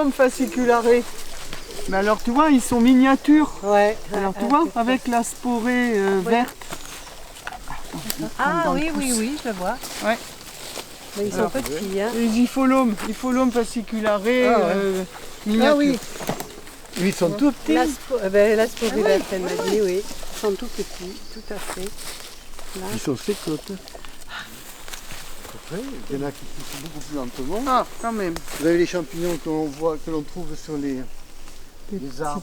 Diffolum fasciculare. Mais alors tu vois, ils sont miniatures. Ouais. Alors tu vois, avec la sporée verte. Ah oui, je le vois. Ouais. Mais ils sont petits, hein. Et Diffolum fasciculare miniature. Ah oui. Ils sont tout petits. La sporée verte, elle m'a dit, oui. Ils sont tout petits, tout à fait. Là. Ils sont sécotes. Après, il y en a qui poussent beaucoup plus lentement. Ah, quand même. Vous avez les champignons que l'on trouve sur les arbres.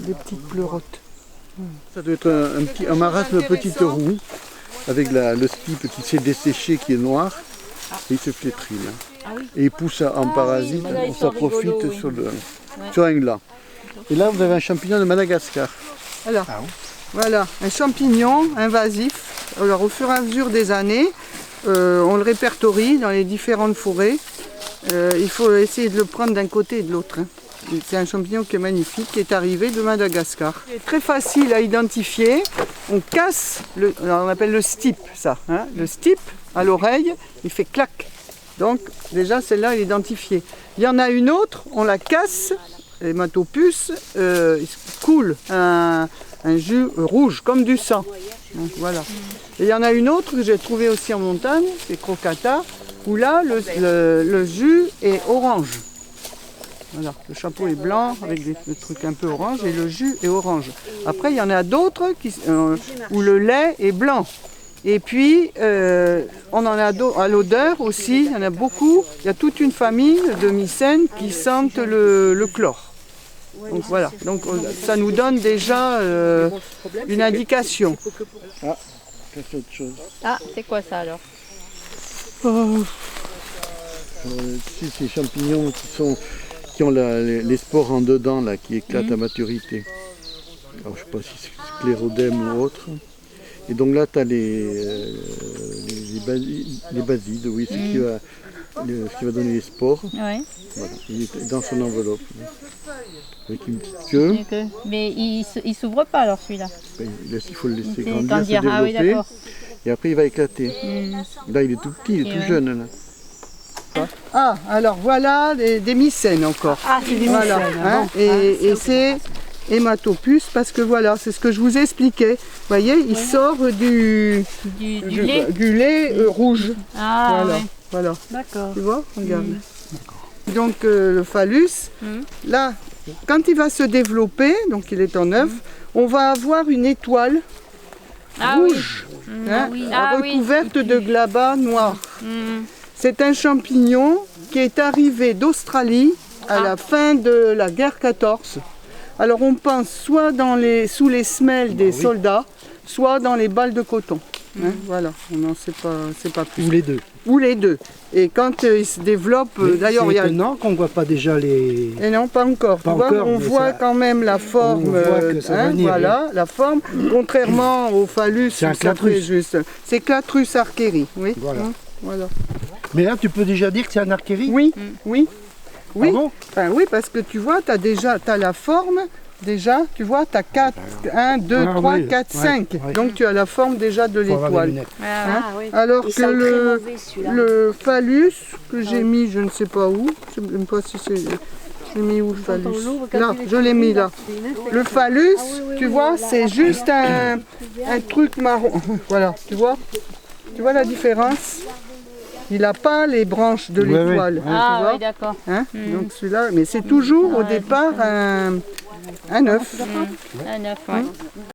Les petites pleurotes. Ça doit être un marasme petite roue avec le stipe qui s'est desséché, qui est noir, et il se flétrit là. Et il pousse en parasite, on s'en profite sur un gland. Et là vous avez un champignon de Madagascar. Alors, voilà, un champignon invasif. Alors au fur et à mesure des années, on le répertorie dans les différentes forêts. Il faut essayer de le prendre d'un côté et de l'autre. Hein. C'est un champignon qui est magnifique, qui est arrivé de Madagascar. C'est très facile à identifier. On casse, alors on appelle le stipe ça. Hein. Le stipe à l'oreille, il fait clac. Donc déjà celle-là est identifiée. Il y en a une autre, on la casse, l'hématopus, il coule un jus rouge comme du sang. Donc, voilà. Et il y en a une autre que j'ai trouvée aussi en montagne, c'est Crocata, où là le jus est orange. Voilà, le chapeau est blanc avec des trucs un peu orange et le jus est orange. Après, il y en a d'autres où le lait est blanc. Et puis, on en a à l'odeur aussi, il y en a beaucoup. Il y a toute une famille de mycènes qui sentent le chlore. Donc voilà, donc ça nous donne déjà une indication. Ah, ça c'est autre chose. Ah, c'est quoi ça alors? Ici, ces champignons qui ont les spores en dedans, là, qui éclatent à maturité. Alors, je ne sais pas si c'est sclérodème ou autre. Et donc là, tu as les basides, oui, ce qui va donner les spores. Ouais. Voilà, il est dans son enveloppe. Avec une petite queue. Mais il s'ouvre pas alors celui-là. Il faut le laisser C'est grandir, se développer. Ah oui, d'accord. Et après, il va éclater. Là, il est tout petit, il est tout jeune. Là. Ah, alors voilà des mycènes encore. Ah, c'est des voilà, mycènes. hein, et c'est hématopus parce que voilà, c'est ce que je vous expliquais. Vous voyez, il sort du lait rouge. Ah, voilà, ouais. voilà. D'accord. Tu vois, regarde. Donc le phallus, là, quand il va se développer, donc il est en œuf, on va avoir une étoile rouge, recouverte de glabas noirs. C'est un champignon qui est arrivé d'Australie à la fin de la guerre 14. Alors on pense soit sous les semelles des soldats, soit dans les balles de coton. Hein, voilà, on n'en sait pas plus. Ou les deux. Ou les deux. Et quand il se développe, d'ailleurs il y a... C'est étonnant qu'on ne voit pas déjà les... Et non, pas encore. On voit quand même la forme, on voit que ça va venir, voilà, la forme, contrairement au phallus, c'est un clatrus. C'est Clatrus archeri, oui. Voilà. Voilà. Mais là, tu peux déjà dire que c'est un archérie? Oui, oui. Oui. Ah bon? Enfin, oui, parce que tu vois, tu as la forme, déjà, tu vois, tu as 4, 1, 2, 3, 4, 5. Ouais. Donc tu as la forme déjà de Faut avoir des l'étoile. lunettes. Hein? Alors que le phallus, que j'ai mis, je ne sais pas où, je ne sais même pas si c'est... J'ai mis où le phallus? Là, je l'ai mis là. Le phallus, tu vois, c'est juste un truc marron. Voilà, tu vois? Tu vois la différence? Il n'a pas les branches de l'étoile. Ah oui, d'accord. Hein, donc celui-là, mais c'est toujours au départ un œuf. Un œuf, ouais.